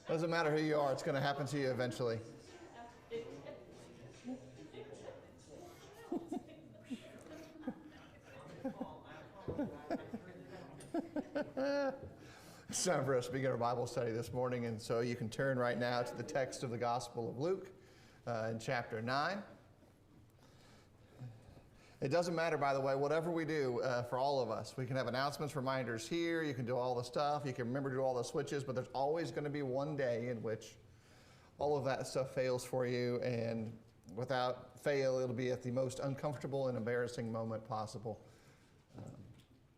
Doesn't matter who you are, it's going to happen to you eventually. It's time for us to begin our Bible study this morning, and so you can turn right now to the text of the Gospel of Luke in chapter 9. It doesn't matter, by the way, whatever we do for all of us. We can have announcements, reminders here. You can do all the stuff. You can remember to do all the switches, but there's always going to be one day in which all of that stuff fails for you, and without fail, it'll be at the most uncomfortable and embarrassing moment possible,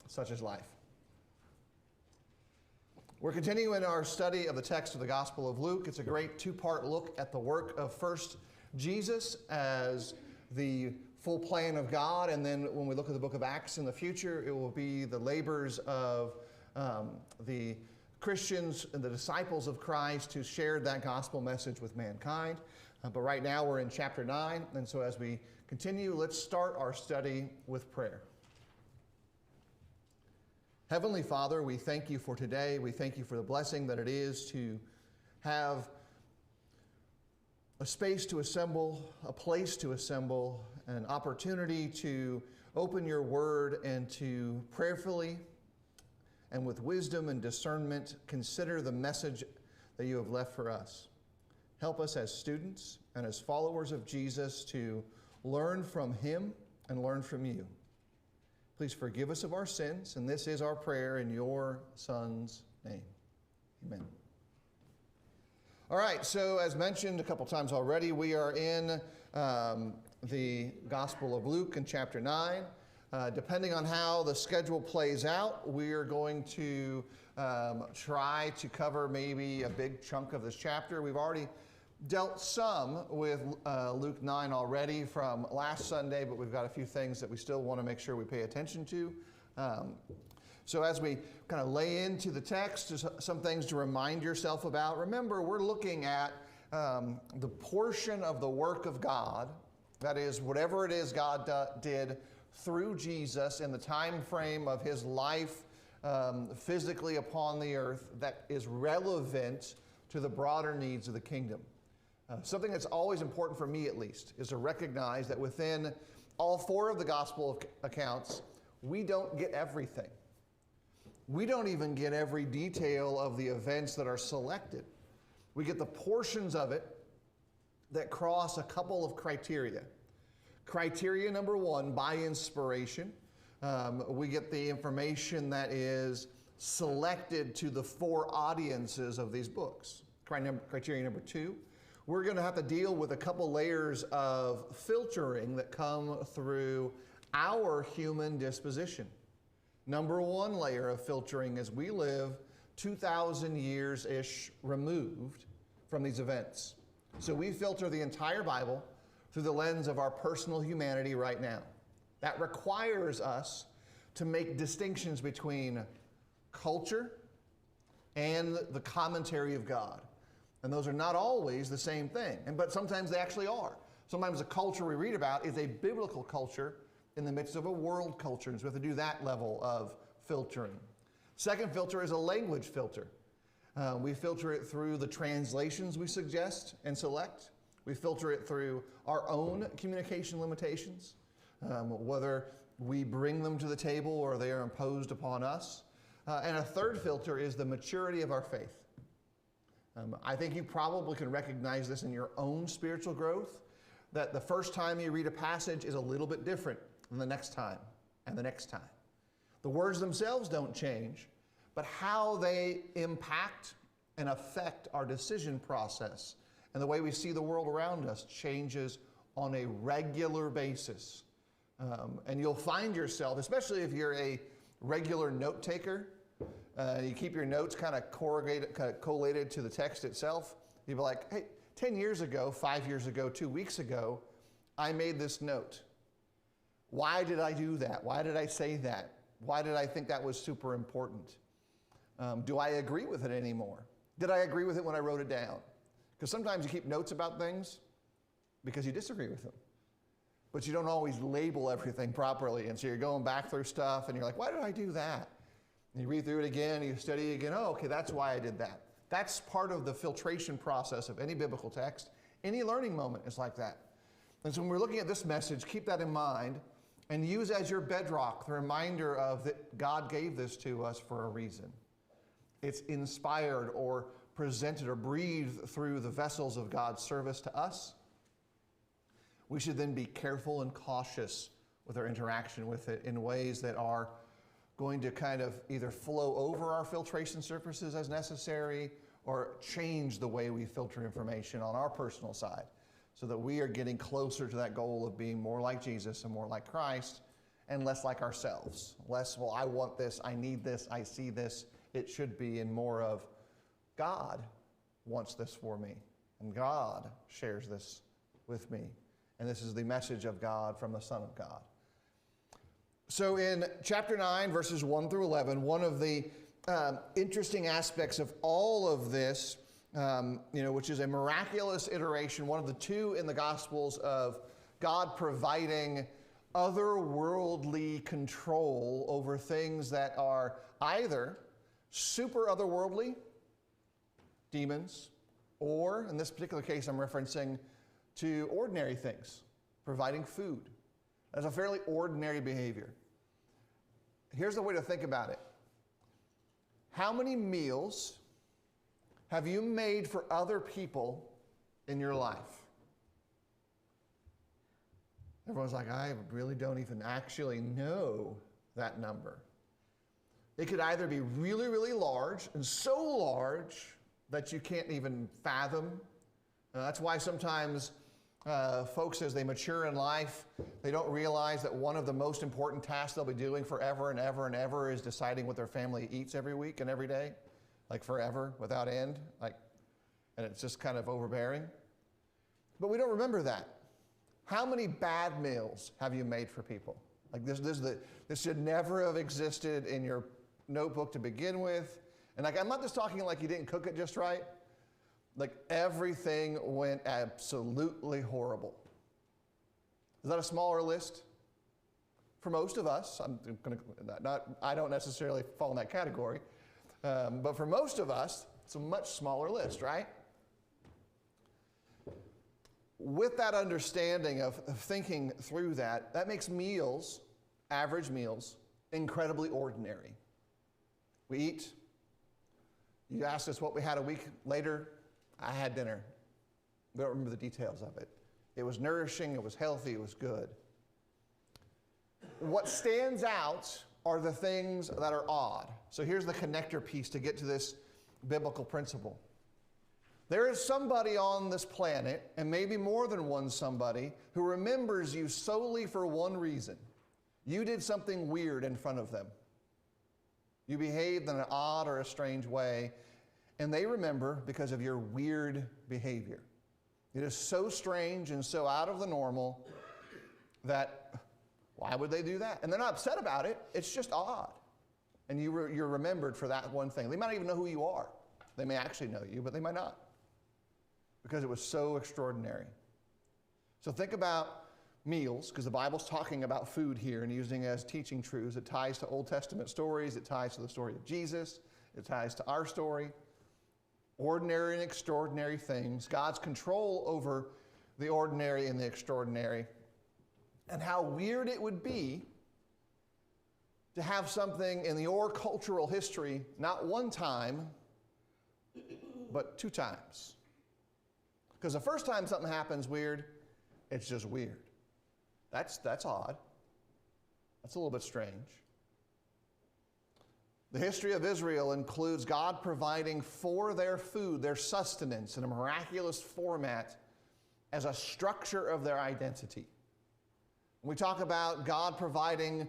such as life. We're continuing our study of the text of the Gospel of Luke. It's a great two-part look at the work of first Jesus as the full plan of God, and then when we look at the book of Acts in the future, it will be the labors of the Christians and the disciples of Christ who shared that gospel message with mankind. But right now we're in chapter 9, and so as we continue, let's start our study with prayer. Heavenly Father, we thank you for today. We thank you for the blessing that it is to have a space to assemble, a place to assemble, an opportunity to open your word and to prayerfully and with wisdom and discernment consider the message that you have left for us. Help us as students and as followers of Jesus to learn from him and learn from you. Please forgive us of our sins, and this is our prayer in your Son's name. Amen. All right, so as mentioned a couple times already, we are in the Gospel of Luke in chapter 9. Depending on how the schedule plays out, we are going to try to cover maybe a big chunk of this chapter. We've already dealt some with Luke 9 already from last Sunday, but we've got a few things that we still want to make sure we pay attention to. So as we kind of lay into the text, there's some things to remind yourself about. Remember, we're looking at the portion of the work of God, that is, whatever it is God did through Jesus in the time frame of his life physically upon the earth that is relevant to the broader needs of the kingdom. Something that's always important for me, at least, is to recognize that within all four of the gospel accounts, we don't get everything. We don't even get every detail of the events that are selected. We get the portions of it that cross a couple of criteria. Criteria number one, by inspiration, we get the information that is selected to the four audiences of these books. Criteria number two, we're going to have to deal with a couple layers of filtering that come through our human disposition. Number one layer of filtering is we live 2,000 years-ish removed from these events. So we filter the entire Bible through the lens of our personal humanity right now. That requires us to make distinctions between culture and the commentary of God. And those are not always the same thing, but sometimes they actually are. Sometimes the culture we read about is a biblical culture in the midst of a world culture, and so we have to do that level of filtering. Second filter is a language filter. We filter it through the translations we suggest and select. We filter it through our own communication limitations, whether we bring them to the table or they are imposed upon us. And a third filter is the maturity of our faith. I think you probably can recognize this in your own spiritual growth, that the first time you read a passage is a little bit different than the next time and the next time. The words themselves don't change, but how they impact and affect our decision process and the way we see the world around us changes on a regular basis. And you'll find yourself, especially if you're a regular note taker, you keep your notes kind of collated to the text itself. You'll be like, hey, 10 years ago, 5 years ago, 2 weeks ago, I made this note. Why did I do that? Why did I say that? Why did I think that was super important? Do I agree with it anymore? Did I agree with it when I wrote it down? Because sometimes you keep notes about things because you disagree with them. But you don't always label everything properly. And so you're going back through stuff and you're like, why did I do that? You read through it again, you study it again. Oh, okay, that's why I did that. That's part of the filtration process of any biblical text. Any learning moment is like that. And so when we're looking at this message, keep that in mind and use as your bedrock the reminder of that God gave this to us for a reason. It's inspired or presented or breathed through the vessels of God's service to us. We should then be careful and cautious with our interaction with it in ways that are going to kind of either flow over our filtration surfaces as necessary or change the way we filter information on our personal side so that we are getting closer to that goal of being more like Jesus and more like Christ and less like ourselves. Less, well, I want this, I need this, I see this. It should be in more of God wants this for me and God shares this with me. And this is the message of God from the Son of God. So in chapter 9, verses 1 through 11, one of the interesting aspects of all of this, which is a miraculous iteration, one of the two in the Gospels of God providing otherworldly control over things that are either super otherworldly, demons, or in this particular case I'm referencing to ordinary things, providing food. That's a fairly ordinary behavior. Here's the way to think about it. How many meals have you made for other people in your life? Everyone's like, I really don't even actually know that number. It could either be really, really large, and so large that you can't even fathom. That's why sometimes folks, as they mature in life, they don't realize that one of the most important tasks they'll be doing forever and ever and ever is deciding what their family eats every week and every day, like forever, without end, and it's just kind of overbearing. But we don't remember that. How many bad meals have you made for people? Like this should never have existed in your notebook to begin with. And I'm not just talking like you didn't cook it just right. Like everything went absolutely horrible. Is that a smaller list? For most of us, I don't necessarily fall in that category, but for most of us, it's a much smaller list, right? With that understanding of thinking through that makes meals, average meals, incredibly ordinary. We eat. You asked us what we had a week later. I had dinner. We don't remember the details of it. It was nourishing, it was healthy, it was good. What stands out are the things that are odd. So here's the connector piece to get to this biblical principle. There is somebody on this planet, and maybe more than one somebody, who remembers you solely for one reason. You did something weird in front of them. You behaved in an odd or a strange way, and they remember because of your weird behavior. It is so strange and so out of the normal that why would they do that? And they're not upset about it. It's just odd. And you're remembered for that one thing. They might not even know who you are. They may actually know you, but they might not because it was so extraordinary. So think about meals, because the Bible's talking about food here and using it as teaching truths. It ties to Old Testament stories. It ties to the story of Jesus. It ties to our story. Ordinary and extraordinary things. God's control over the ordinary and the extraordinary. And how weird it would be to have something in your cultural history, not one time, but two times. Because the first time something happens weird, it's just weird. That's odd. That's a little bit strange. The history of Israel includes God providing for their food, their sustenance, in a miraculous format as a structure of their identity. We talk about God providing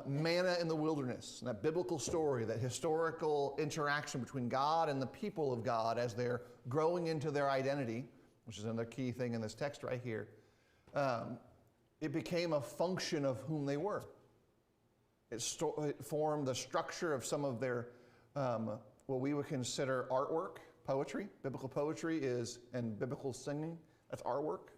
manna in the wilderness, and that biblical story, that historical interaction between God and the people of God as they're growing into their identity, which is another key thing in this text right here. It became a function of whom they were. It formed the structure of some of their, what we would consider artwork, poetry. Biblical poetry and biblical singing, that's artwork.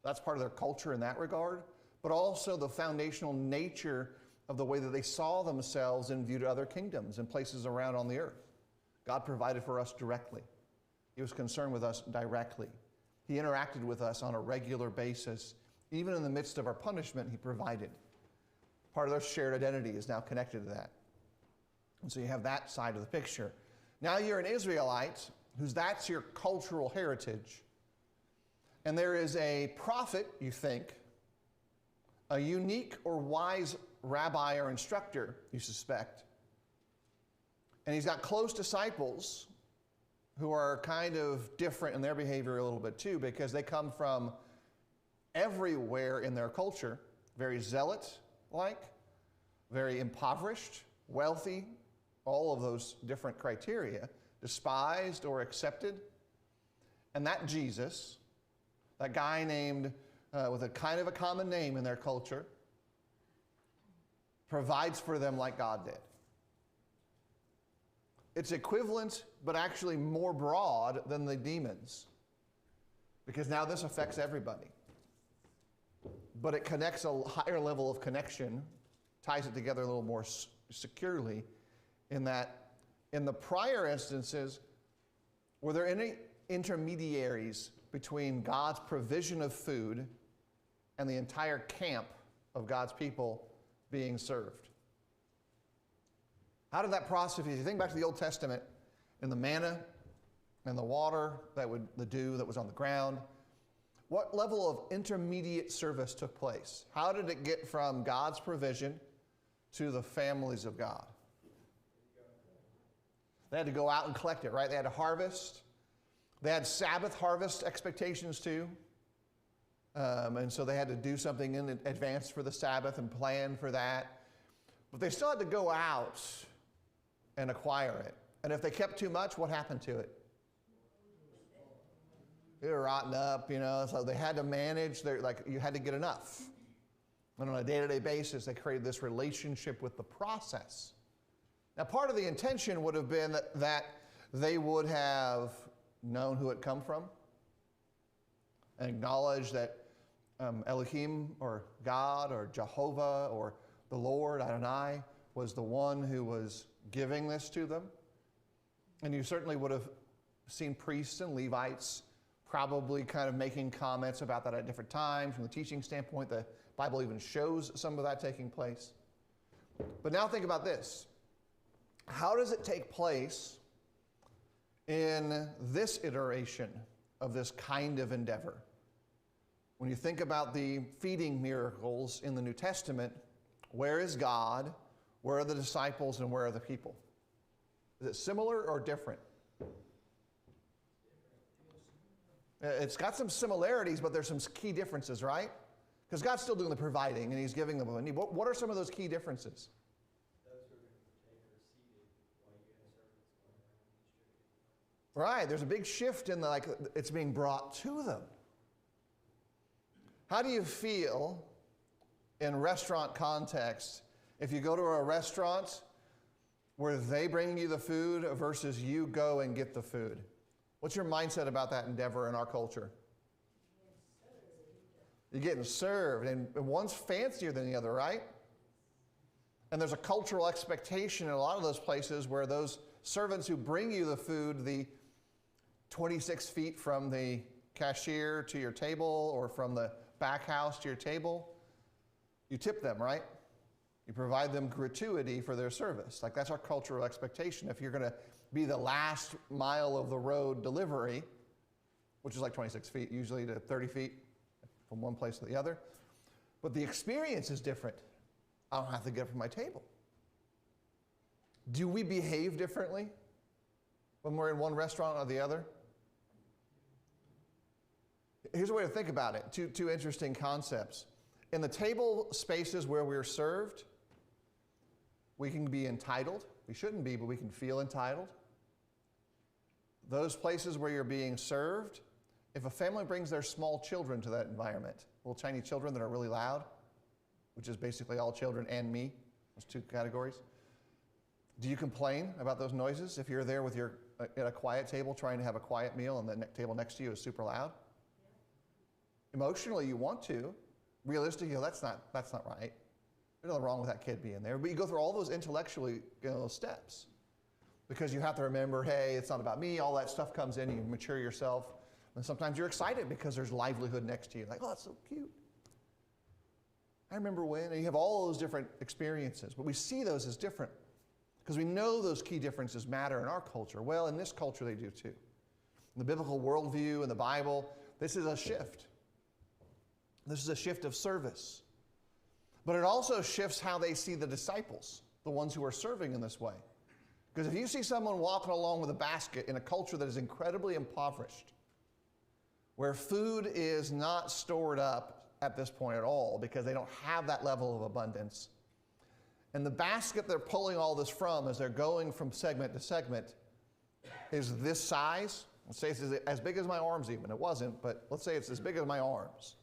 That's part of their culture in that regard. But also the foundational nature of the way that they saw themselves and viewed other kingdoms and places around on the earth. God provided for us directly. He was concerned with us directly. He interacted with us on a regular basis. Even in the midst of our punishment, he provided. Part of their shared identity is now connected to that. And so you have that side of the picture. Now you're an Israelite, that's your cultural heritage. And there is a prophet, you think, a unique or wise rabbi or instructor, you suspect. And he's got close disciples who are kind of different in their behavior a little bit too, because they come from everywhere in their culture, very zealot-like, very impoverished, wealthy, all of those different criteria, despised or accepted. And that Jesus, that guy named with a kind of a common name in their culture, provides for them like God did. It's equivalent, but actually more broad than the demons, because now this affects everybody. But it connects a higher level of connection, ties it together a little more securely, in that in the prior instances, were there any intermediaries between God's provision of food and the entire camp of God's people being served? How did that process, if you think back to the Old Testament, and the manna and the water, the dew that was on the ground, what level of intermediate service took place? How did it get from God's provision to the families of God? They had to go out and collect it, right? They had to harvest. They had Sabbath harvest expectations too. And so they had to do something in advance for the Sabbath and plan for that. But they still had to go out and acquire it. And if they kept too much, what happened to it? It would rotten up, so they had to manage, you had to get enough. And on a day-to-day basis, they created this relationship with the process. Now, part of the intention would have been that they would have known who it come from and acknowledged that Elohim or God or Jehovah or the Lord, Adonai, was the one who was giving this to them. And you certainly would have seen priests and Levites probably kind of making comments about that at different times. From the teaching standpoint, the Bible even shows some of that taking place. But now think about this. How does it take place in this iteration of this kind of endeavor? When you think about the feeding miracles in the New Testament, where is God, where are the disciples, and where are the people? Is it similar or different? It's got some similarities, but there's some key differences, right? Because God's still doing the providing, and he's giving them what they need. What are some of those key differences? Right, there's a big shift in it's being brought to them. How do you feel in restaurant context if you go to a restaurant where they bring you the food versus you go and get the food? What's your mindset about that endeavor in our culture? You're getting served, and one's fancier than the other, right? And there's a cultural expectation in a lot of those places where those servants who bring you the food, the 26 feet from the cashier to your table or from the back house to your table, you tip them, right? You provide them gratuity for their service. That's our cultural expectation. If you're going to be the last mile of the road delivery, which is 26 feet, usually to 30 feet from one place to the other. But the experience is different. I don't have to get up from my table. Do we behave differently when we're in one restaurant or the other? Here's a way to think about it. Two interesting concepts. In the table spaces where we're served, we can be entitled. We shouldn't be, but we can feel entitled. Those places where you're being served, if a family brings their small children to that environment, little tiny children that are really loud, which is basically all children and me, those two categories, do you complain about those noises if you're there with at a quiet table trying to have a quiet meal and the table next to you is super loud? Yeah. Emotionally, you want to. Realistically, that's not right. There's nothing wrong with that kid being there. But you go through all those intellectually steps because you have to remember, hey, it's not about me. All that stuff comes in. You mature yourself. And sometimes you're excited because there's livelihood next to you. Like, oh, that's so cute. I remember when. And you have all those different experiences. But we see those as different because we know those key differences matter in our culture. Well, in this culture, they do too. In the biblical worldview, in the Bible, this is a shift. This is a shift of service. But it also shifts how they see the disciples, the ones who are serving in this way. Because if you see someone walking along with a basket in a culture that is incredibly impoverished, where food is not stored up at this point at all because they don't have that level of abundance, and the basket they're pulling all this from as they're going from segment to segment is this size. Let's say it's as big as my arms even. It wasn't, but let's say it's as big as my arms.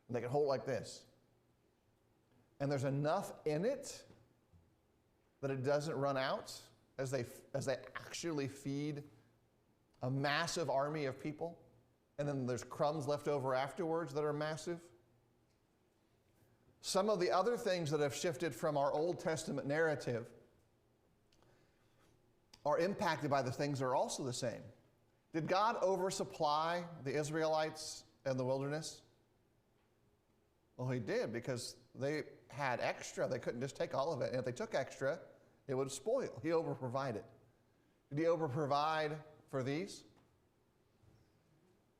And they can hold it like this. And there's enough in it that it doesn't run out as they actually feed a massive army of people. And then there's crumbs left over afterwards that are massive. Some of the other things that have shifted from our Old Testament narrative are impacted by the things that are also the same. Did God oversupply the Israelites in the wilderness? Well, he did, because they had extra. They couldn't just take all of it. And if they took extra, it would spoil. He overprovided. Did he overprovide for these?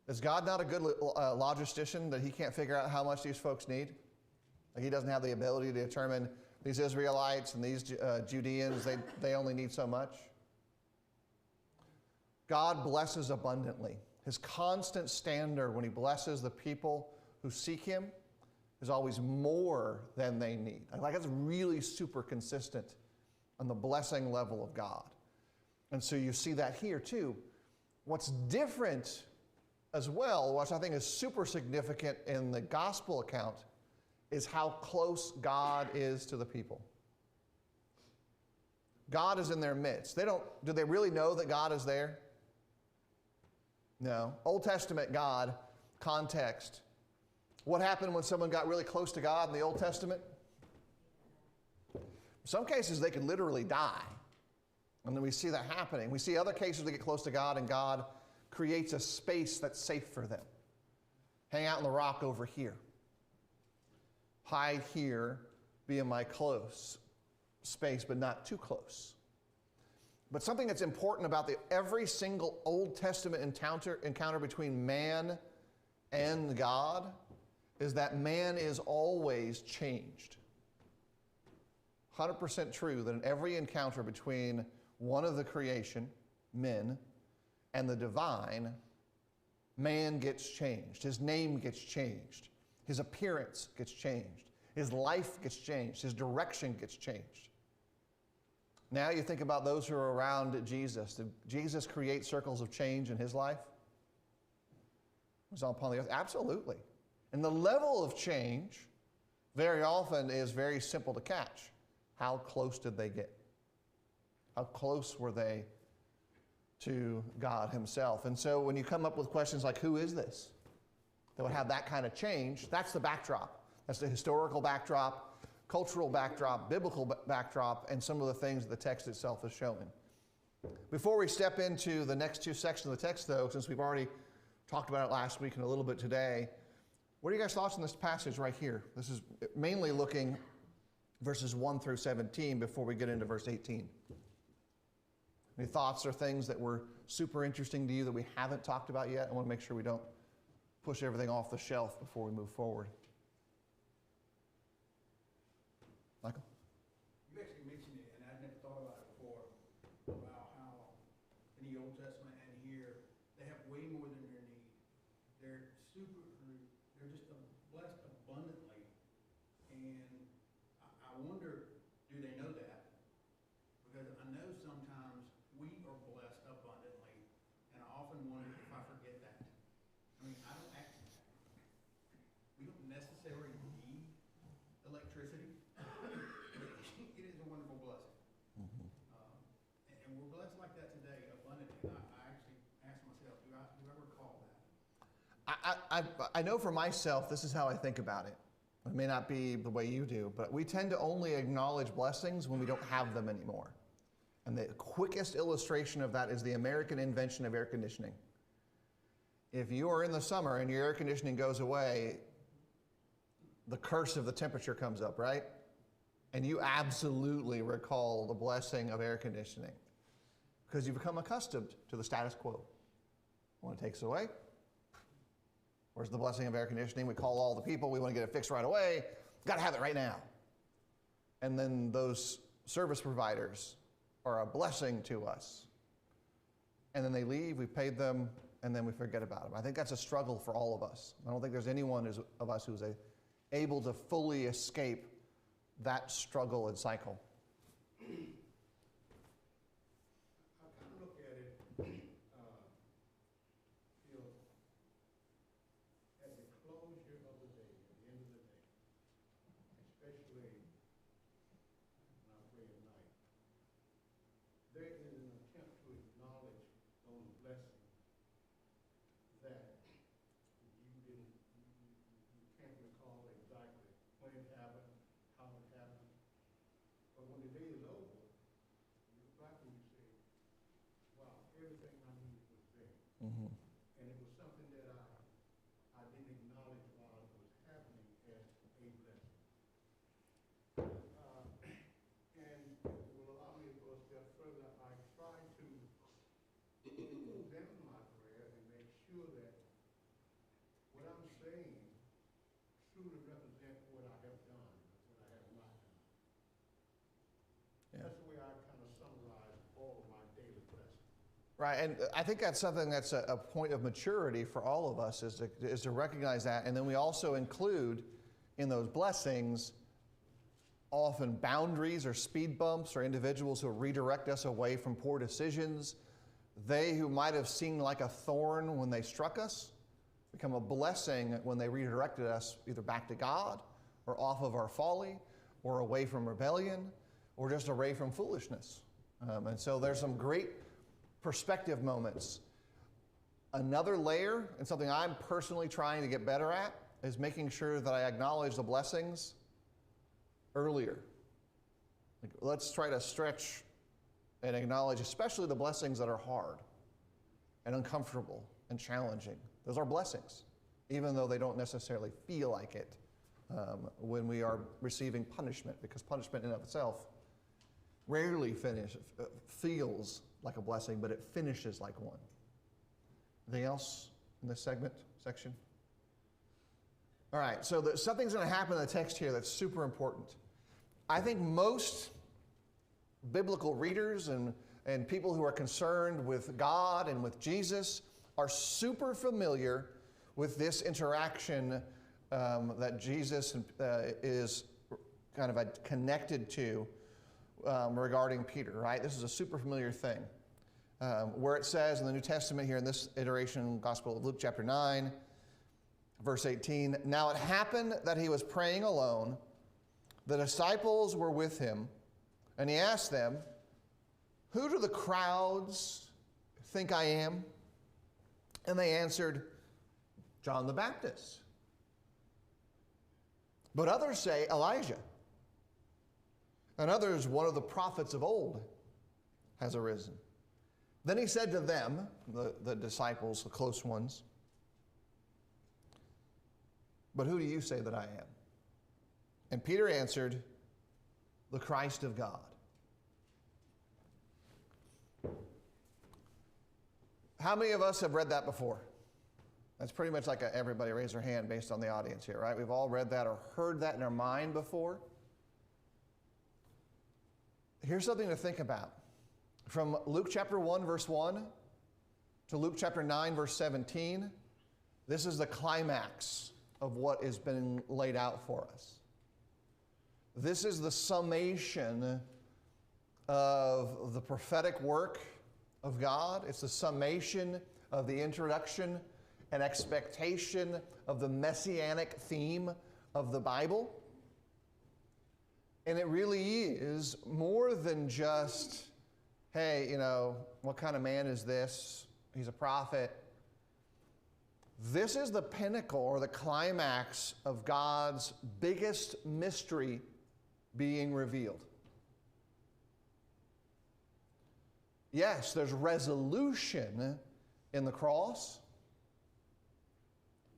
Is God not a good logistician that he can't figure out how much these folks need? Like he doesn't have the ability to determine these Israelites and these Judeans, they only need so much? God blesses abundantly. His constant standard when he blesses the people who seek him is always more than they need. Like that's really super consistent on the blessing level of God. And so you see that here too. What's different as well, which I think is super significant in the gospel account, is how close God is to the people. God is in their midst. Do they really know that God is there? No. Old Testament God, context. What happened when someone got really close to God in the Old Testament? In some cases, they could literally die. And then we see that happening. We see other cases they get close to God, and God creates a space that's safe for them. Hang out in the rock over here. Hide here, be in my close space, but not too close. But something that's important about every single Old Testament encounter between man and God is that man is always changed. 100% true that in every encounter between one of the creation, men, and the divine, man gets changed. His name gets changed. His appearance gets changed. His life gets changed. His direction gets changed. Now you think about those who are around Jesus. Did Jesus create circles of change in his life? Was upon the earth? Absolutely. And the level of change very often is very simple to catch. How close did they get? How close were they to God himself? And so when you come up with questions like, who is this that would have that kind of change, that's the backdrop. That's the historical backdrop, cultural backdrop, biblical backdrop, and some of the things that the text itself is showing. Before we step into the next two sections of the text, though, since we've already talked about it last week and a little bit today, what are you guys' thoughts on this passage right here? This is mainly looking verses 1 through 17 before we get into verse 18. Any thoughts or things that were super interesting to you that we haven't talked about yet? I want to make sure we don't push everything off the shelf before we move forward. Michael? You actually mentioned it, and I'd never thought about it before, about how in the Old Testament and here, they have way more than their need. They're just blessed abundantly. And I wonder, do they know that? Because I know sometimes we are blessed abundantly, and I often wonder if I forget that. I mean, we don't necessarily need electricity. It is a wonderful blessing. Mm-hmm. And we're blessed like that today, abundantly. I actually ask myself, do I recall that? I know for myself, this is how I think about it. It may not be the way you do, but we tend to only acknowledge blessings when we don't have them anymore. And the quickest illustration of that is the American invention of air conditioning. If you are in the summer and your air conditioning goes away, the curse of the temperature comes up, right? And you absolutely recall the blessing of air conditioning because you've become accustomed to the status quo. When it takes it away, where's the blessing of air conditioning? We call all the people, we want to get it fixed right away. Got to have it right now. And then those service providers are a blessing to us. And then they leave, we paid them, and then we forget about them. I think that's a struggle for all of us. I don't think there's anyone of us who's able to fully escape that struggle and cycle. I kind of look at it, at the closure of the day, at the end of the day, especially when I pray at night, there is an attempt to acknowledge those blessings that you can't recall exactly when it happened, how it happened. But when the day is over, you look back and you say, wow, everything I needed was there. Mm-hmm. And it was something that I didn't acknowledge while it was happening as a blessing. And it will allow me to go a step further. I try to examine my prayer and make sure that what I'm saying truly represents what I have done, what I have not done. Yeah. That's the way I kind of summarize all of my daily blessings. Right, and I think that's something that's a point of maturity for all of us is to recognize that. And then we also include in those blessings often boundaries or speed bumps or individuals who redirect us away from poor decisions. They who might have seemed like a thorn when they struck us become a blessing when they redirected us either back to God or off of our folly or away from rebellion or just away from foolishness. And so there's some great perspective moments. Another layer, and something I'm personally trying to get better at, is making sure that I acknowledge the blessings earlier. Like, let's try to stretch and acknowledge especially the blessings that are hard and uncomfortable and challenging. Those are blessings, even though they don't necessarily feel like it when we are receiving punishment, because punishment in and of itself rarely feels like a blessing, but it finishes like one. Anything else in this section? All right, so something's going to happen in the text here that's super important. I think most biblical readers and people who are concerned with God and with Jesus are super familiar with this interaction that Jesus is kind of connected to regarding Peter, right? This is a super familiar thing. Where it says in the New Testament here in this iteration, Gospel of Luke chapter 9, verse 18, now it happened that he was praying alone. The disciples were with him, and he asked them, who do the crowds think I am? And they answered, John the Baptist. But others say Elijah. And others, one of the prophets of old has arisen. Then he said to them, the disciples, the close ones, but who do you say that I am? And Peter answered, the Christ of God. How many of us have read that before? That's pretty much like everybody raise their hand based on the audience here, right? We've all read that or heard that in our mind before. Here's something to think about. From Luke chapter 1, verse 1 to Luke chapter 9, verse 17, this is the climax of what has been laid out for us. This is the summation of the prophetic work of God. It's the summation of the introduction and expectation of the messianic theme of the Bible. And it really is more than just, hey, what kind of man is this? He's a prophet. This is the pinnacle or the climax of God's biggest mystery being revealed. Yes, there's resolution in the cross,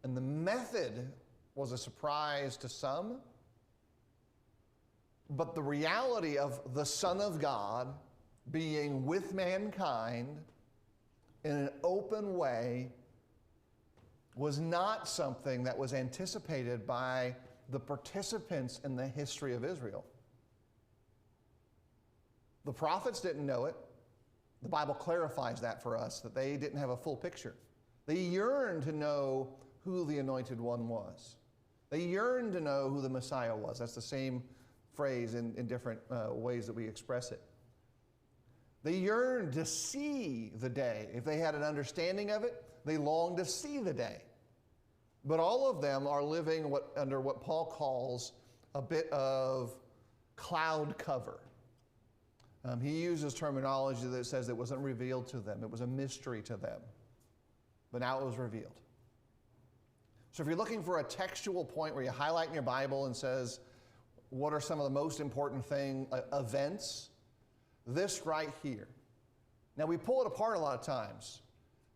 and the method was a surprise to some, but the reality of the Son of God being with mankind in an open way was not something that was anticipated by the participants in the history of Israel. The prophets didn't know it. The Bible clarifies that for us, that they didn't have a full picture. They yearned to know who the Anointed One was. They yearned to know who the Messiah was. That's the same phrase in different ways that we express it. They yearned to see the day. If they had an understanding of it, they longed to see the day. But all of them are living under what Paul calls a bit of cloud cover. He uses terminology that says it wasn't revealed to them. It was a mystery to them. But now it was revealed. So if you're looking for a textual point where you highlight in your Bible and says, what are some of the most important events? This right here. Now we pull it apart a lot of times.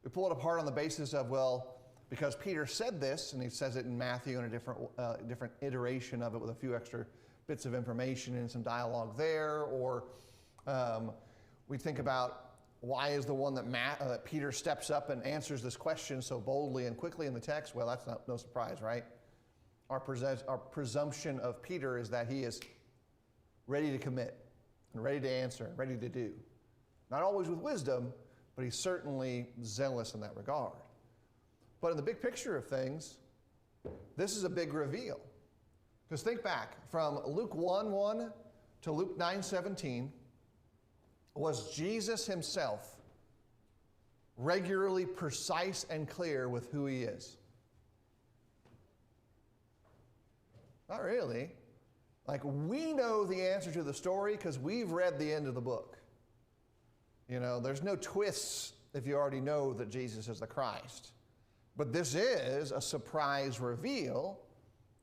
We pull it apart on the basis of, well, because Peter said this, and he says it in Matthew in a different iteration of it with a few extra bits of information and some dialogue there, or we think about why is the one that Peter steps up and answers this question so boldly and quickly in the text? Well, that's no surprise, right? Our presumption of Peter is that he is ready to commit and ready to answer and ready to do. Not always with wisdom, but he's certainly zealous in that regard. But in the big picture of things, this is a big reveal. Because think back, from Luke 1:1 to Luke 9:17, was Jesus himself regularly precise and clear with who he is? Not really. Like, we know the answer to the story because we've read the end of the book. You know, there's no twists if you already know that Jesus is the Christ. But this is a surprise reveal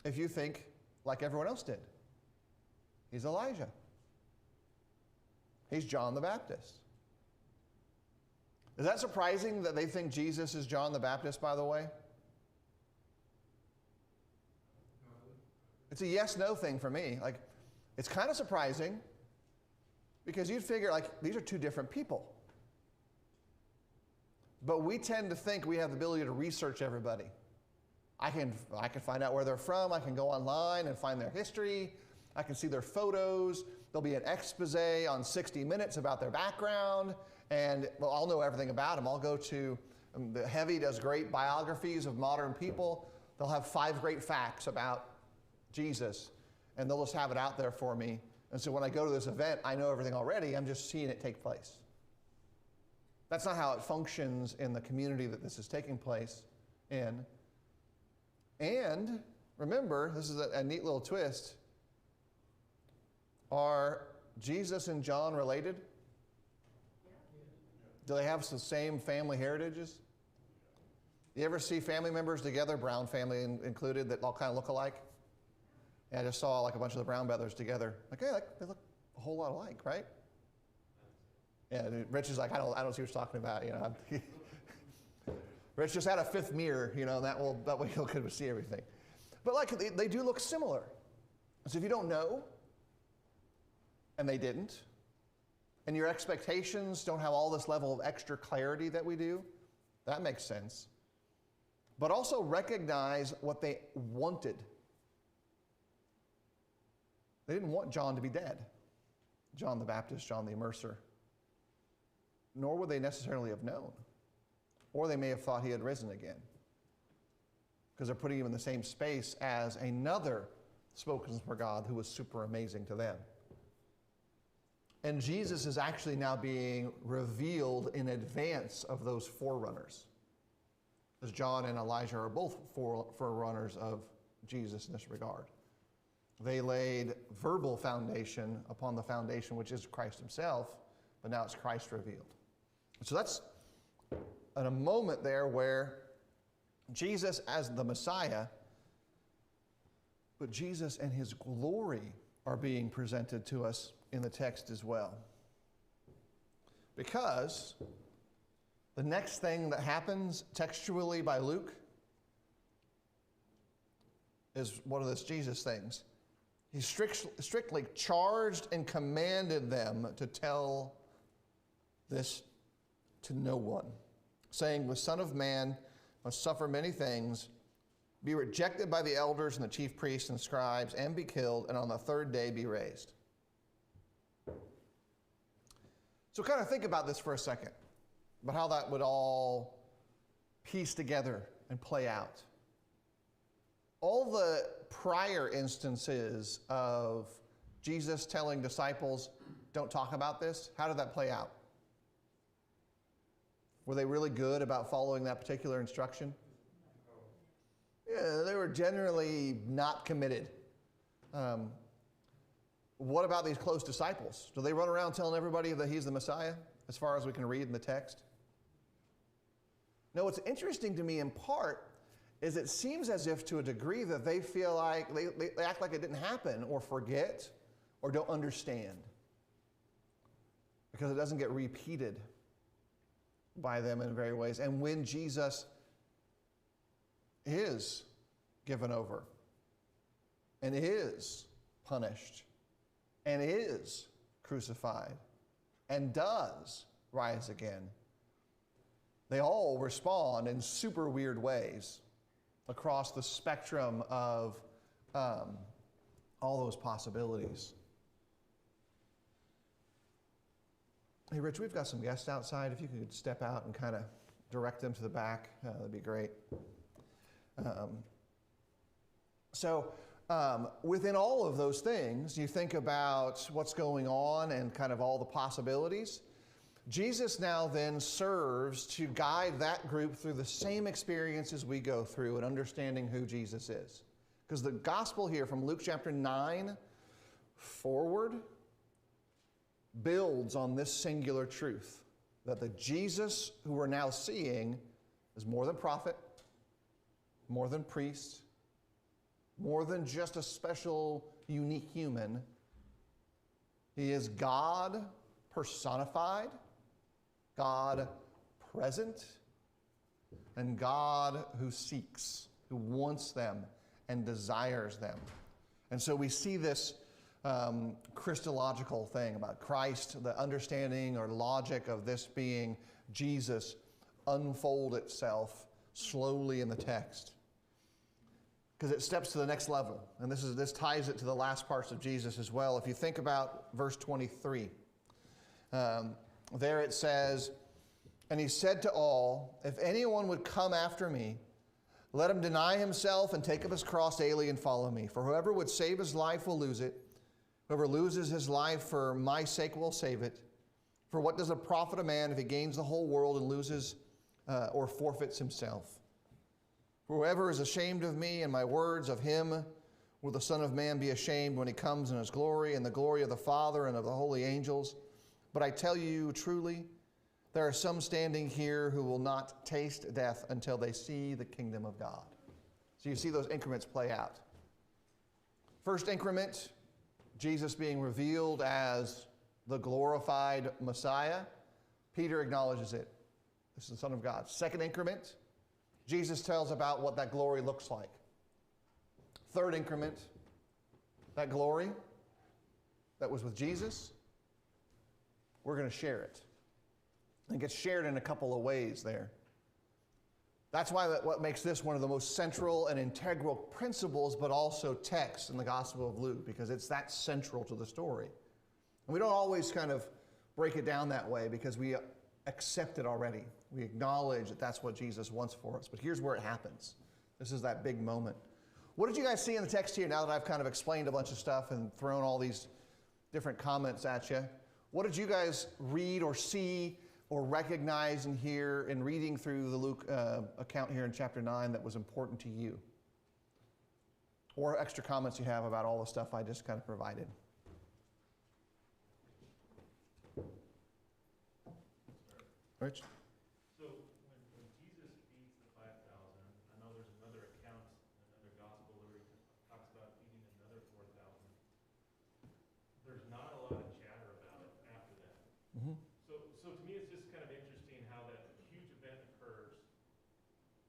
if you think like everyone else did. He's Elijah. He's John the Baptist. Is that surprising that they think Jesus is John the Baptist, by the way? It's a yes-no thing for me. Like, it's kind of surprising because you'd figure, like, these are two different people. But we tend to think we have the ability to research everybody. I can find out where they're from. I can go online and find their history. I can see their photos. There'll be an expose on 60 Minutes about their background, and well, I'll know everything about them. I'll go to, the Heavy does great biographies of modern people. They'll have 5 great facts about Jesus, and they'll just have it out there for me. And so when I go to this event, I know everything already. I'm just seeing it take place. That's not how it functions in the community that this is taking place in. And remember, this is a neat little twist. Are Jesus and John related? Do they have the same family heritages? You ever see family members together, Brown family included, that all kind of look alike? And I just saw like a bunch of the Brown brothers together. Like, hey, they look a whole lot alike, right? Yeah, Rich is like, I don't see what you're talking about, you know. Rich just had a 5th mirror, you know, that way he'll could see everything. But like, they do look similar. So if you don't know, and they didn't, and your expectations don't have all this level of extra clarity that we do, that makes sense. But also recognize what they wanted. They didn't want John to be dead, John the Baptist, John the Immerser. Nor would they necessarily have known. Or they may have thought he had risen again, because they're putting him in the same space as another spoken for God who was super amazing to them. And Jesus is actually now being revealed in advance of those forerunners, as John and Elijah are both forerunners of Jesus in this regard. They laid verbal foundation upon the foundation, which is Christ himself, but now it's Christ revealed. So that's a moment there where Jesus as the Messiah, but Jesus and his glory are being presented to us in the text as well. Because the next thing that happens textually by Luke is one of those Jesus things. He strictly charged and commanded them to tell this to no one, saying, the Son of Man must suffer many things, be rejected by the elders and the chief priests and scribes, and be killed, and on the third day be raised. So kind of think about this for a second, about how that would all piece together and play out. All the prior instances of Jesus telling disciples, don't talk about this, how did that play out? Were they really good about following that particular instruction? Yeah, they were generally not committed. What about these close disciples? Do they run around telling everybody that he's the Messiah, as far as we can read in the text? No, what's interesting to me in part is it seems as if to a degree that they feel like, they act like it didn't happen, or forget, or don't understand. Because it doesn't get repeated by them in various ways. And when Jesus is given over, and is punished, and is crucified, and does rise again, they all respond in super weird ways across the spectrum of all those possibilities. Hey, Rich, we've got some guests outside. If you could step out and kind of direct them to the back, that'd be great. Within all of those things, you think about what's going on and kind of all the possibilities. Jesus now then serves to guide that group through the same experiences we go through in understanding who Jesus is. Because the gospel here from Luke chapter 9 forward builds on this singular truth, that the Jesus who we're now seeing is more than prophet, more than priest, more than just a special, unique human. He is God personified, God present, and God who seeks, who wants them and desires them. And so we see this Christological thing about Christ, the understanding or logic of this being Jesus unfold itself slowly in the text. Because it steps to the next level. And this ties it to the last parts of Jesus as well. If you think about verse 23, there it says, and he said to all, if anyone would come after me, let him deny himself and take up his cross daily and follow me. For whoever would save his life will lose it. Whoever loses his life for my sake will save it. For what does it profit a man if he gains the whole world and loses or forfeits himself? For whoever is ashamed of me and my words, of him will the Son of Man be ashamed when he comes in his glory and the glory of the Father and of the holy angels. But I tell you truly, there are some standing here who will not taste death until they see the kingdom of God. So you see those increments play out. First increment, Jesus being revealed as the glorified Messiah. Peter acknowledges it. This is the Son of God. Second increment, Jesus tells about what that glory looks like. Third increment, that glory that was with Jesus, we're going to share it. It gets shared in a couple of ways there. That's why what makes this one of the most central and integral principles, but also text in the Gospel of Luke, because it's that central to the story. And we don't always kind of break it down that way because we accept it already. We acknowledge that that's what Jesus wants for us. But here's where it happens. This is that big moment. What did you guys see in the text here now that I've kind of explained a bunch of stuff and thrown all these different comments at you? What did you guys read or see or recognize and hear in reading through the Luke account here in chapter 9 that was important to you? Or extra comments you have about all the stuff I just kind of provided? Rich? So when Jesus feeds the 5,000, So to me, it's just kind of interesting how that huge event occurs,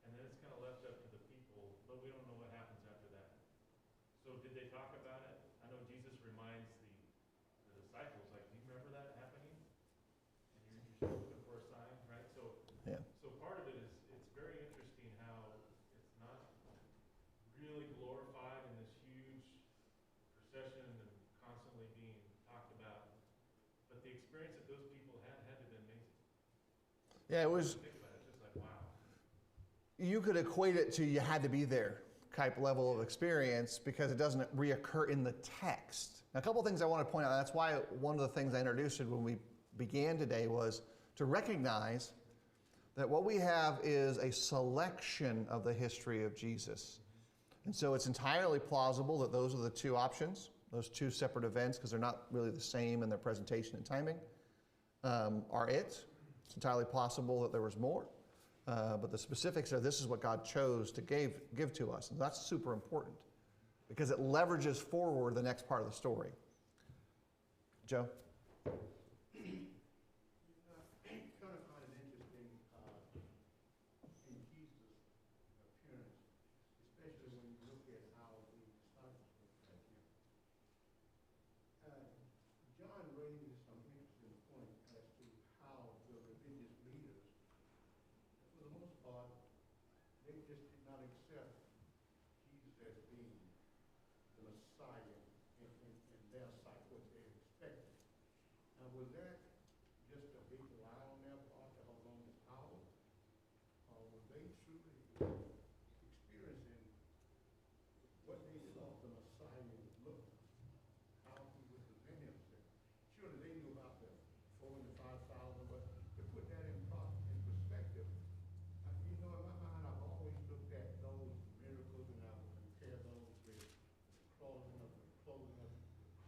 and then it's kind of left up to the people, but we don't know what happens after that. So did they talk about it? I know Jesus reminds the disciples, like, do you remember that happening? And you're looking for a sign, right? Yeah. So part of it is, it's very interesting how it's not really glorified in this huge procession and constantly being talked about. But the experience that those people had to have been amazing. Yeah, it was. Think about it, it's just like, wow. You could equate it to you had to be there type level of experience because it doesn't reoccur in the text. Now, a couple of things I want to point out. That's why one of the things I introduced when we began today was to recognize that what we have is a selection of the history of Jesus. And so it's entirely plausible that those are the two options, those two separate events, because they're not really the same in their presentation and timing, are it. It's entirely possible that there was more. But the specifics are this is what God chose to give to us. And that's super important because it leverages forward the next part of the story. Joe? Kind of find it interesting in Jesus' appearance, especially when you look at how the disciples looked at him. John raises some interesting points as to how the religious leaders, for the most part, they just did not accept Jesus as being the Messiah in their sight, what they expected. Now, was that just a big lie on their part to hold on to power? Or were they truly experiencing what they thought the Messiah would look like, how he would present himself? Surely they knew about the 4,000 to 5,000, but to put that in perspective, in my mind, I've always looked at those miracles and I would compare those with the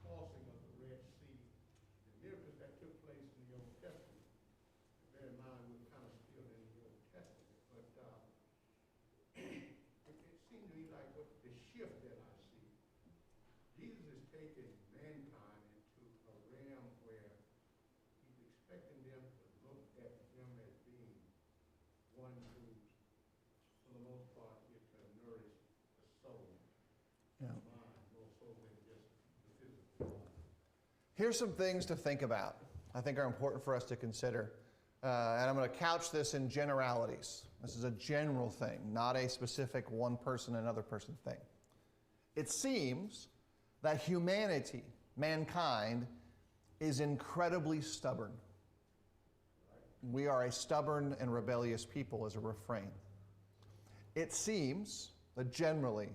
crossing of the Red Sea, the miracles that took place in the Old Testament. Bear in mind, we're kind of still in the Old Testament, but it seemed to me like what the shift that I see. Jesus is taking mankind into a realm where he's expecting them to look at him as being one who's, for the most part, here to nourish the soul, Yeah. the mind, more so than just the physical body. Here's some things to think about I think are important for us to consider. And I'm going to couch this in generalities. This is a general thing, not a specific one person, another person thing. It seems that humanity, mankind, is incredibly stubborn. We are a stubborn and rebellious people as a refrain. It seems that generally,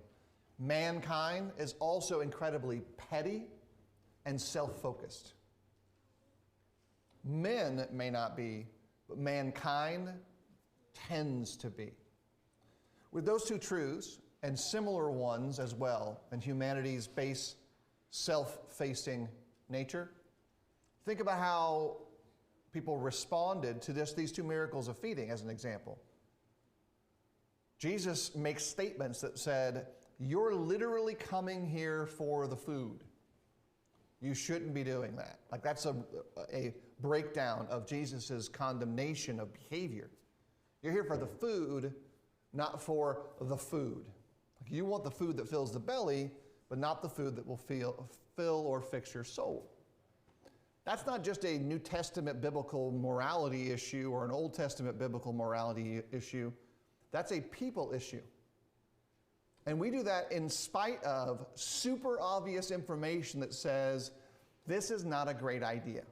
mankind is also incredibly petty and self-focused. Men may not be, but mankind tends to be. With those two truths, and similar ones as well, in humanity's base self-facing nature, think about how people responded to these two miracles of feeding as an example. Jesus makes statements that said, you're literally coming here for the food. You shouldn't be doing that. Like that's a breakdown of Jesus' condemnation of behavior. You're here for the food, not for the food. Like you want the food that fills the belly, but not the food that will fill or fix your soul. That's not just a New Testament biblical morality issue or an Old Testament biblical morality issue. That's a people issue. And we do that in spite of super obvious information that says, this is not a great idea.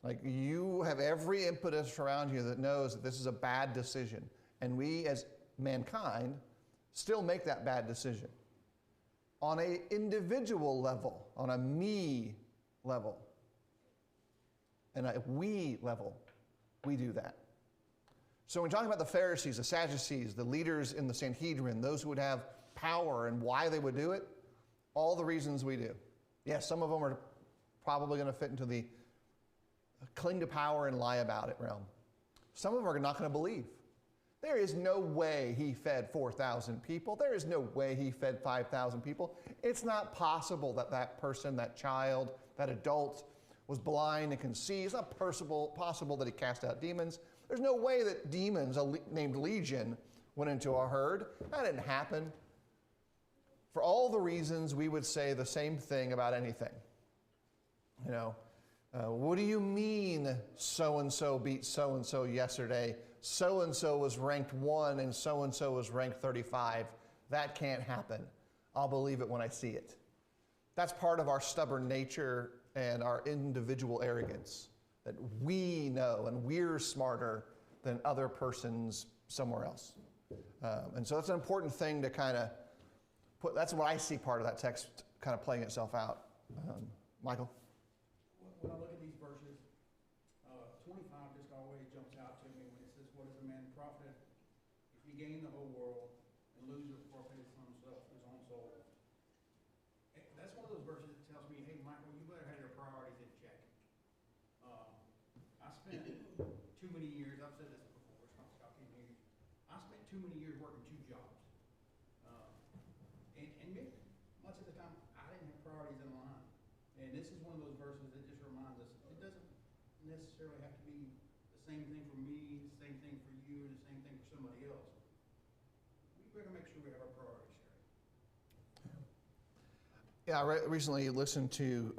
Like you have every impetus around you that knows that this is a bad decision. And we as mankind still make that bad decision. On an individual level, on a me level, and a we level, we do that. So when we talk about the Pharisees, the Sadducees, the leaders in the Sanhedrin, those who would have power and why they would do it, all the reasons we do. Yes, some of them are probably going to fit into the cling to power and lie about it realm. Some of them are not going to believe. There is no way he fed 4,000 people. There is no way he fed 5,000 people. It's not possible that that person, that child, that adult was blind and can see. It's not possible that he cast out demons. There's no way that demons named Legion went into a herd. That didn't happen. For all the reasons we would say the same thing about anything. You know, what do you mean so-and-so beat so-and-so yesterday? So-and-so was ranked 1 and so-and-so was ranked 35. That can't happen. I'll believe it when I see it. That's part of our stubborn nature and our individual arrogance, that we know and we're smarter than other persons somewhere else. And so that's an important thing to kind of put, that's what I see part of that text kind of playing itself out. Michael? When I look at these verses, 25 just always jumps out to me when it says, what is a man profit if he gain the whole world and lose or forfeit his own soul? That's one of those verses that tells me, hey, Michael, you better have your priorities in check. I spent too many years, I've said this before, so I can't hear you. I spent too many years working 2 jobs. And much of the time, I didn't have priorities in line. And this is one of those verses that just reminds us, it doesn't necessarily have to be the same thing for me, the same thing for you, or the same thing for somebody else. We better make sure we have our priorities straight. Yeah, I recently listened to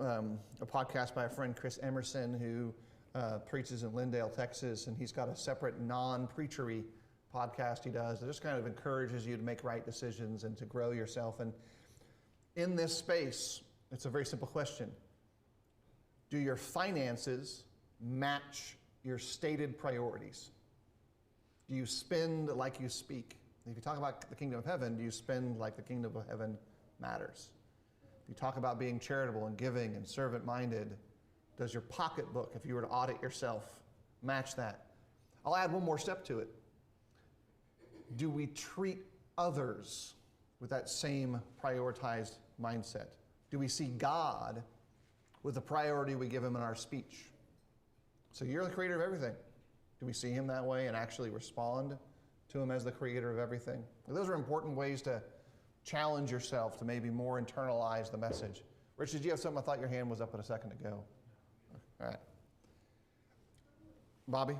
a podcast by a friend, Chris Emerson, who preaches in Lindale, Texas, and he's got a separate non-preachery podcast he does that just kind of encourages you to make right decisions and to grow yourself. And in this space, it's a very simple question. Do your finances match your stated priorities? Do you spend like you speak? If you talk about the kingdom of heaven, do you spend like the kingdom of heaven matters? If you talk about being charitable and giving and servant-minded, does your pocketbook, if you were to audit yourself, match that? I'll add one more step to it. Do we treat others with that same prioritized mindset? Do we see God with the priority we give him in our speech? So you're the creator of everything. Do we see him that way and actually respond to him as the creator of everything? Those are important ways to challenge yourself to maybe more internalize the message. Rich, did you have something? I thought your hand was up a second ago. All right. Bobby?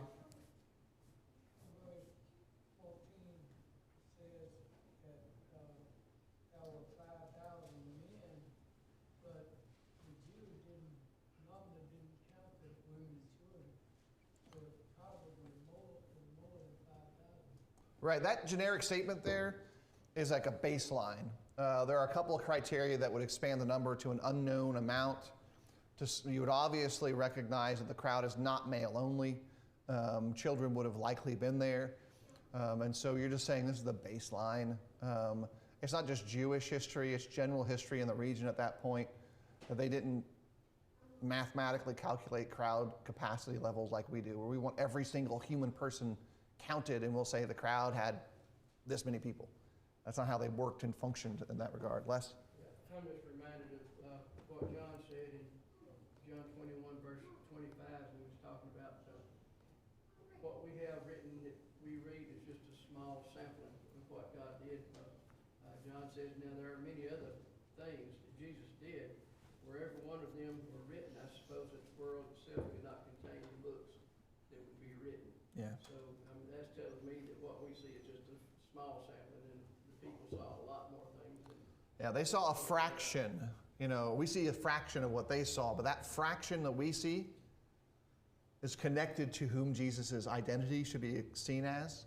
Right, that generic statement there is like a baseline. There are a couple of criteria that would expand the number to an unknown amount. You would obviously recognize that the crowd is not male only. Children would have likely been there. And so you're just saying this is the baseline. It's not just Jewish history, it's general history in the region at that point. They didn't mathematically calculate crowd capacity levels like we do, where we want every single human person counted and we'll say the crowd had this many people. That's not how they worked and functioned in that regard. Les? Yeah, I'm just reminded of what John said in John 21 verse 25 when he was talking about what we have written that we read is just a small sampling of what God did. John says, now there are many other things that Jesus did, where every one of them were written. I suppose that the world itself could not contain the books that would be written. Yeah. So that's telling me that what we see is just a small sampling, and the people saw a lot more things. Yeah, they saw a fraction. You know, we see a fraction of what they saw, but that fraction that we see is connected to whom Jesus' identity should be seen as.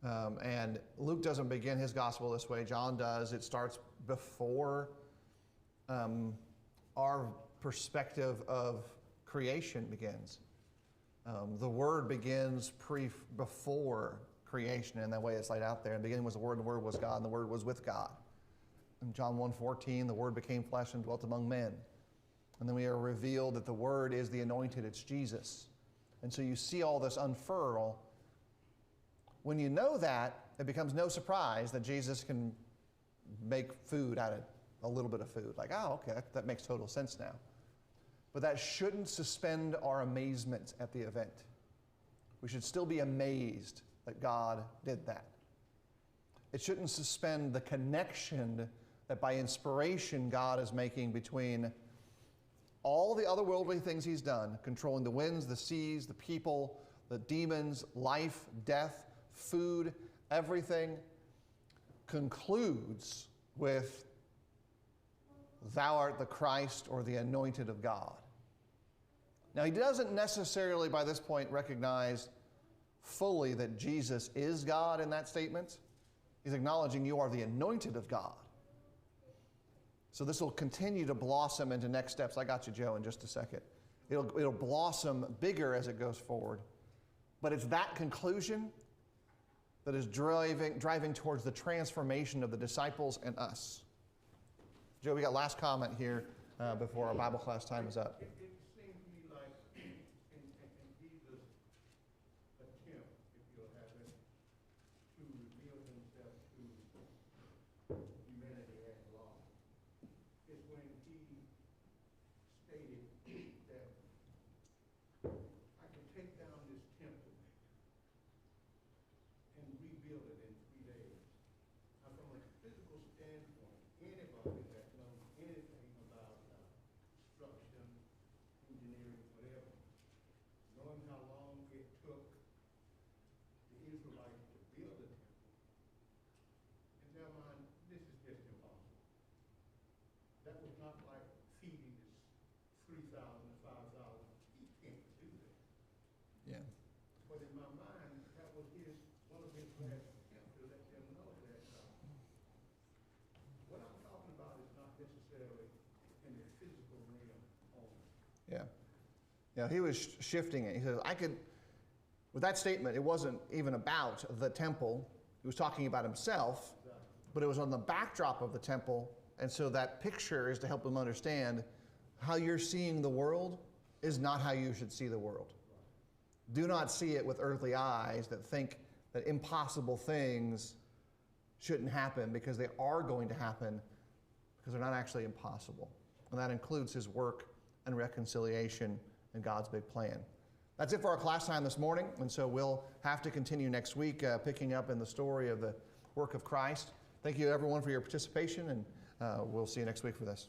And Luke doesn't begin his gospel this way. John does. It starts before our perspective of creation begins. The Word begins before creation, in that way it's laid out there. In the beginning was the Word, and the Word was God, and the Word was with God. In John 1:14, the Word became flesh and dwelt among men. And then we are revealed that the Word is the anointed, it's Jesus. And so you see all this unfurl. When you know that, it becomes no surprise that Jesus can make food out of a little bit of food. Like, oh, okay, that makes total sense now. But that shouldn't suspend our amazement at the event. We should still be amazed that God did that. It shouldn't suspend the connection that by inspiration God is making between all the otherworldly things he's done, controlling the winds, the seas, the people, the demons, life, death, food, everything, concludes with, "Thou art the Christ," or the anointed of God. Now, he doesn't necessarily by this point recognize fully that Jesus is God in that statement. He's acknowledging you are the anointed of God. So this will continue to blossom into next steps. I got you, Joe, in just a second. It'll blossom bigger as it goes forward. But it's that conclusion that is driving towards the transformation of the disciples and us. Joe, we got last comment here before our Bible class time is up. It seems to me like in Jesus' attempt, if you'll have it, to reveal himself to humanity at large, is when he stated that I can take down this temple and rebuild it in 3 days. Now, from a physical standpoint, anybody that knows anything about construction, engineering, whatever, knowing how long it took the Israelites to build the temple, in their mind, this is just impossible. That was not like feeding this 3,000 to 5,000. He can't do that. Yeah. But in my mind, that was one of his last attempts to let them know that what I'm talking about is not necessarily in the physical realm only. Yeah. Yeah, he was shifting it. He says, with that statement, it wasn't even about the temple. He was talking about himself, but it was on the backdrop of the temple. And so that picture is to help them understand how you're seeing the world is not how you should see the world. Do not see it with earthly eyes that think that impossible things shouldn't happen, because they are going to happen, because they're not actually impossible. And that includes his work and reconciliation and God's big plan. That's it for our class time this morning, and so we'll have to continue next week picking up in the story of the work of Christ. Thank you, everyone, for your participation, and we'll see you next week for this.